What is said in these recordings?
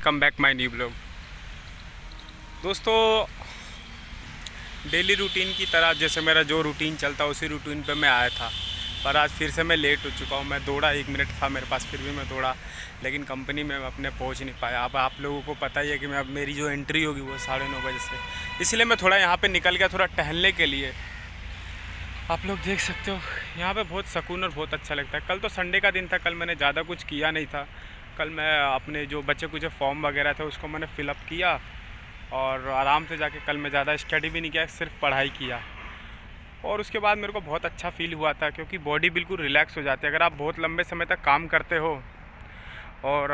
Welcome back my new blog. दोस्तों, daily routine की तरह जैसे मेरा जो रूटीन चलता उसी रूटीन पे मैं आया था, पर आज फिर से मैं लेट हो चुका हूँ। मैं दौड़ा, 1 मिनट था मेरे पास, फिर भी मैं दौड़ा, लेकिन कंपनी में मैं अपने पहुँच नहीं पाया। अब आप लोगों को पता ही है कि मैं अब मेरी जो एंट्री होगी वो 9:30 बजे से, इसलिए मैं थोड़ा यहाँ पर निकल गया थोड़ा टहलने के लिए। आप लोग देख सकते हो यहाँ पे बहुत सुकून और बहुत अच्छा लगता है। कल तो संडे का दिन था, कल मैंने ज़्यादा कुछ किया नहीं था। कल मैं अपने जो बच्चे कुछ फॉर्म वगैरह थे उसको मैंने फ़िलअप किया और आराम से जाके कल मैं ज़्यादा स्टडी भी नहीं किया, सिर्फ पढ़ाई किया। और उसके बाद मेरे को बहुत अच्छा फील हुआ था, क्योंकि बॉडी बिल्कुल रिलैक्स हो जाती है। अगर आप बहुत लंबे समय तक काम करते हो और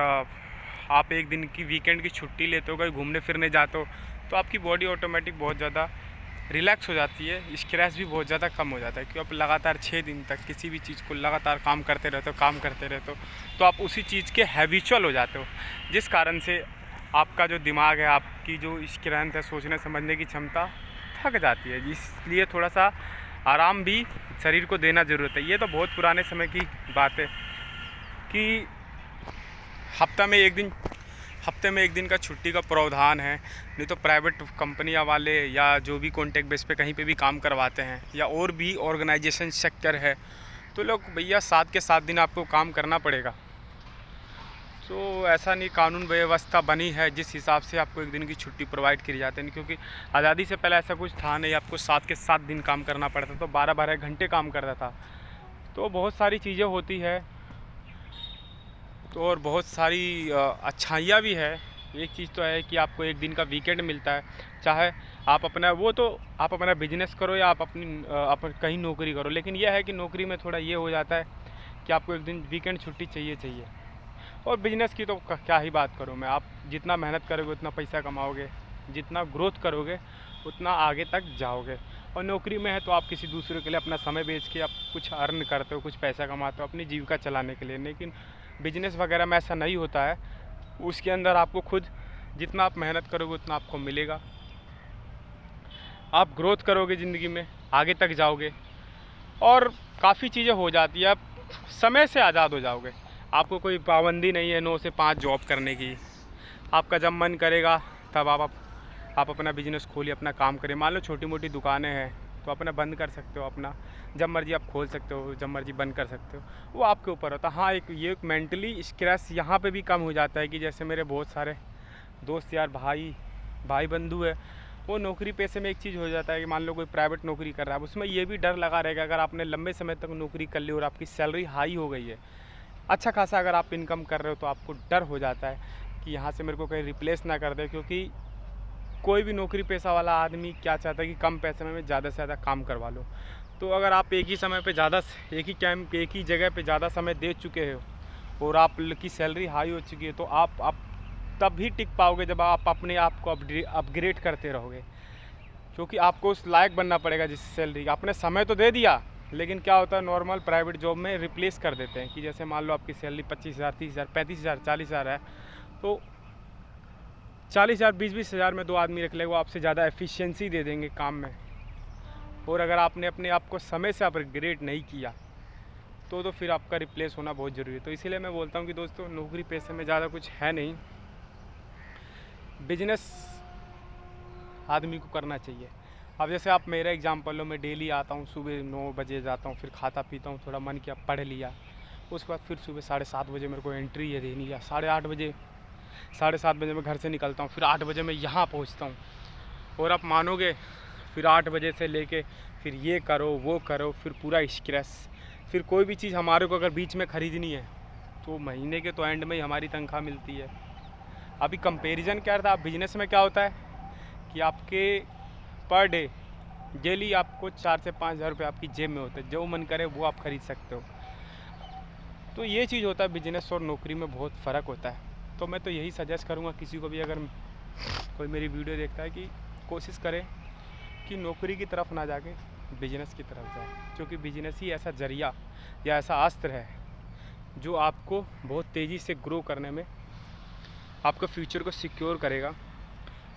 आप एक दिन की वीकेंड की छुट्टी लेते हो, कहीं घूमने फिरने जाते हो, तो आपकी बॉडी ऑटोमेटिक बहुत ज़्यादा रिलैक्स हो जाती है, स्ट्रेस भी बहुत ज़्यादा कम हो जाता है। क्योंकि आप लगातार 6 दिन तक किसी भी चीज़ को लगातार काम करते रहते हो, तो आप उसी चीज़ के हैबिचुअल हो जाते हो, जिस कारण से आपका जो दिमाग है, आपकी जो स्ट्रेंथ है, सोचने समझने की क्षमता थक जाती है। इसलिए थोड़ा सा आराम भी शरीर को देना ज़रूरत है। ये तो बहुत पुराने समय की बात है कि हफ्ते में एक दिन का छुट्टी का प्रावधान है। नहीं तो प्राइवेट कंपनियां वाले या जो भी कॉन्ट्रैक्ट बेस पे कहीं पे भी काम करवाते हैं, या और भी ऑर्गेनाइजेशन सेक्टर है, तो लोग भैया 7 के 7 दिन आपको काम करना पड़ेगा। तो ऐसा नहीं, कानून व्यवस्था बनी है जिस हिसाब से आपको एक दिन की छुट्टी प्रोवाइड की जाती है। क्योंकि आज़ादी से पहले ऐसा कुछ था नहीं, आपको 7 के 7 दिन काम करना पड़ता, तो 12-12 घंटे काम करता था। तो बहुत सारी चीज़ें होती है, तो और बहुत सारी अच्छाइयाँ भी है। एक चीज़ तो है कि आपको एक दिन का वीकेंड मिलता है, चाहे आप अपना बिजनेस करो या आप कहीं नौकरी करो। लेकिन यह है कि नौकरी में थोड़ा ये हो जाता है कि आपको एक दिन वीकेंड छुट्टी चाहिए। और बिजनेस की तो क्या ही बात करूँ मैं। आप जितना मेहनत करोगे उतना पैसा कमाओगे, जितना ग्रोथ करोगे उतना आगे तक जाओगे। और नौकरी में है तो आप किसी दूसरे के लिए अपना समय बेच के आप कुछ अर्न करते हो, कुछ पैसा कमाते हो अपनी जीविका चलाने के लिए। लेकिन बिजनेस वगैरह में ऐसा नहीं होता है। उसके अंदर आपको खुद जितना आप मेहनत करोगे उतना आपको मिलेगा। आप ग्रोथ करोगे, ज़िंदगी में आगे तक जाओगे और काफ़ी चीज़ें हो जाती है। आप समय से आज़ाद हो जाओगे। आपको कोई पाबंदी नहीं है 9 से 5 जॉब करने की। आपका जब मन करेगा तब आप अपना बिजनेस खोलिए, अपना काम करें। मान लो छोटी मोटी दुकानें हैं तो अपना बंद कर सकते हो, अपना जब मर्ज़ी आप खोल सकते हो, जब मर्ज़ी बंद कर सकते हो, वो आपके ऊपर होता है। हाँ, एक मेंटली स्ट्रेस यहाँ पे भी कम हो जाता है कि जैसे मेरे बहुत सारे दोस्त यार, भाई बंधु है, वो नौकरी पेशे में एक चीज़ हो जाता है कि मान लो कोई प्राइवेट नौकरी कर रहा है, उसमें ये भी डर लगा रहेगा। अगर आपने लंबे समय तक नौकरी कर ली और आपकी सैलरी हाई हो गई है, अच्छा खासा अगर आप इनकम कर रहे हो, तो आपको डर हो जाता है कि यहाँ से मेरे को कहीं रिप्लेस ना कर दे। क्योंकि कोई भी नौकरी पेशा वाला आदमी क्या चाहता है कि कम पैसे में ज़्यादा से ज़्यादा काम करवा लो। तो अगर आप एक ही एक ही जगह पे ज़्यादा समय दे चुके हो और आपकी सैलरी हाई हो चुकी है, तो आप तब भी टिक पाओगे जब आप अपने आप को अपग्रेड करते रहोगे। क्योंकि आपको उस लायक बनना पड़ेगा जिस सैलरी का आपने समय तो दे दिया। लेकिन क्या होता है, नॉर्मल प्राइवेट जॉब में रिप्लेस कर देते हैं कि जैसे मान लो आपकी सैलरी 25,000, 30,000, 35,000, 40,000 है, तो 40,000, 20,000 में 2 आदमी रख ले, वो आपसे ज़्यादा एफिशिएंसी दे देंगे काम में। और अगर आपने अपने आप को समय से अपग्रेड नहीं किया तो फिर आपका रिप्लेस होना बहुत ज़रूरी है। तो इसीलिए मैं बोलता हूँ कि दोस्तों, नौकरी पेशे में ज़्यादा कुछ है नहीं, बिजनेस आदमी को करना चाहिए। अब जैसे आप मेरा एग्जाम्पल लो, मैं डेली आता हूँ, सुबह 9 बजे जाता हूँ, फिर खाता पीता हूँ, थोड़ा मन किया पढ़ लिया, उसके बाद फिर सुबह 7:30 बजे मेरे को एंट्री है देनी है। 7:30 बजे मैं घर से निकलता हूँ, फिर 8 बजे मैं यहाँ पहुँचता हूँ। और आप मानोगे, फिर 8 बजे से लेके फिर ये करो वो करो, फिर पूरा स्ट्रेस। फिर कोई भी चीज़ हमारे को अगर बीच में ख़रीदनी है तो महीने के तो एंड में ही हमारी तनख्वाह मिलती है। अभी कंपैरिजन क्या था, बिजनेस में क्या होता है कि आपके पर डे डेली आपको 4 से 5 हज़ार रुपये आपकी जेब में होते हैं, जो मन करे वो आप ख़रीद सकते हो। तो ये चीज़ होता है, बिजनेस और नौकरी में बहुत फ़र्क होता है। तो मैं तो यही सजेस्ट करूँगा किसी को भी, अगर कोई मेरी वीडियो देखता है, कि कोशिश करें कि नौकरी की तरफ ना जाके बिजनेस की तरफ जाए। क्योंकि बिजनेस ही ऐसा जरिया या ऐसा अस्त्र है जो आपको बहुत तेज़ी से ग्रो करने में, आपका फ्यूचर को सिक्योर करेगा,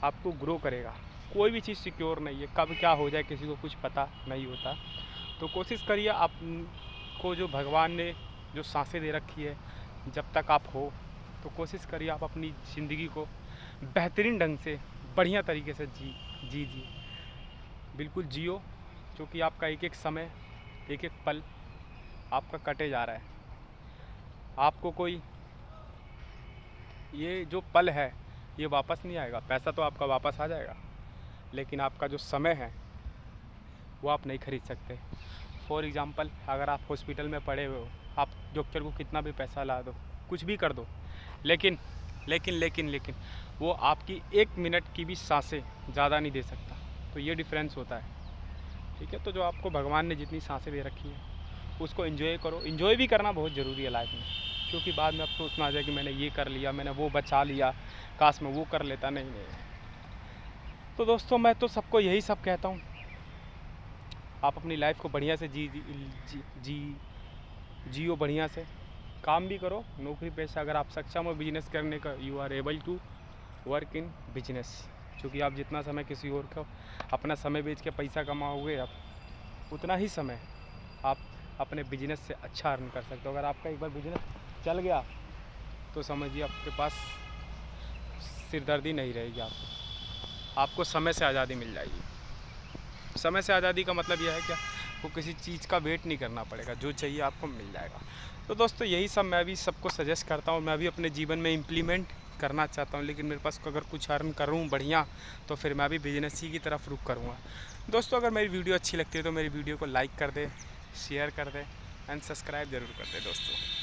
आपको ग्रो करेगा। कोई भी चीज़ सिक्योर नहीं है, कब क्या हो जाए किसी को कुछ पता नहीं होता। तो कोशिश करिए, आपको जो भगवान ने जो सांसें दे रखी है, जब तक आप हो तो कोशिश करिए आप अपनी ज़िंदगी को बेहतरीन ढंग से बढ़िया तरीके से जी बिल्कुल जियो, क्योंकि आपका एक एक समय, एक एक पल आपका कटे जा रहा है। आपको कोई ये जो पल है ये वापस नहीं आएगा। पैसा तो आपका वापस आ जाएगा, लेकिन आपका जो समय है वो आप नहीं खरीद सकते। फॉर एग्ज़ाम्पल, अगर आप हॉस्पिटल में पड़े हुए हो, आप डॉक्टर को कितना भी पैसा ला दो, कुछ भी कर दो, लेकिन लेकिन लेकिन लेकिन वो आपकी 1 मिनट की भी सांसें ज़्यादा नहीं दे सकता। तो ये डिफरेंस होता है, ठीक है। तो जो आपको भगवान ने जितनी सांसें दे रखी हैं उसको एंजॉय करो। एंजॉय भी करना बहुत ज़रूरी है लाइफ में, क्योंकि बाद में अफसोस ना आ जाए कि मैंने ये कर लिया, मैंने वो बचा लिया, काश मैं वो कर लेता। नहीं। तो दोस्तों, मैं तो सबको यही सब कहता हूँ, आप अपनी लाइफ को बढ़िया से जियो बढ़िया से। काम भी करो, नौकरी पेशा अगर आप सक्षम हो बिजनेस करने का, you are able to work in business. क्योंकि आप जितना समय किसी और को अपना समय बेच के पैसा कमाओगे, आप उतना ही समय आप अपने बिजनेस से अच्छा अर्न कर सकते हो। अगर आपका एक बार बिजनेस चल गया तो समझिए आपके पास सिरदर्दी नहीं रहेगी। आपको समय से आज़ादी मिल जाएगी। समय से आज़ादी का मतलब यह है क्या, वो किसी चीज़ का वेट नहीं करना पड़ेगा, जो चाहिए आपको मिल जाएगा। तो दोस्तों, यही सब मैं भी सबको सजेस्ट करता हूँ, मैं भी अपने जीवन में इम्प्लीमेंट करना चाहता हूँ। लेकिन मेरे पास अगर कुछ अर्न करूँ बढ़िया, तो फिर मैं भी बिजनेस ही की तरफ रुख करूँगा। दोस्तों, अगर मेरी वीडियो अच्छी लगती है तो मेरी वीडियो को लाइक कर दें, शेयर कर दें एंड सब्सक्राइब ज़रूर कर दें दोस्तों।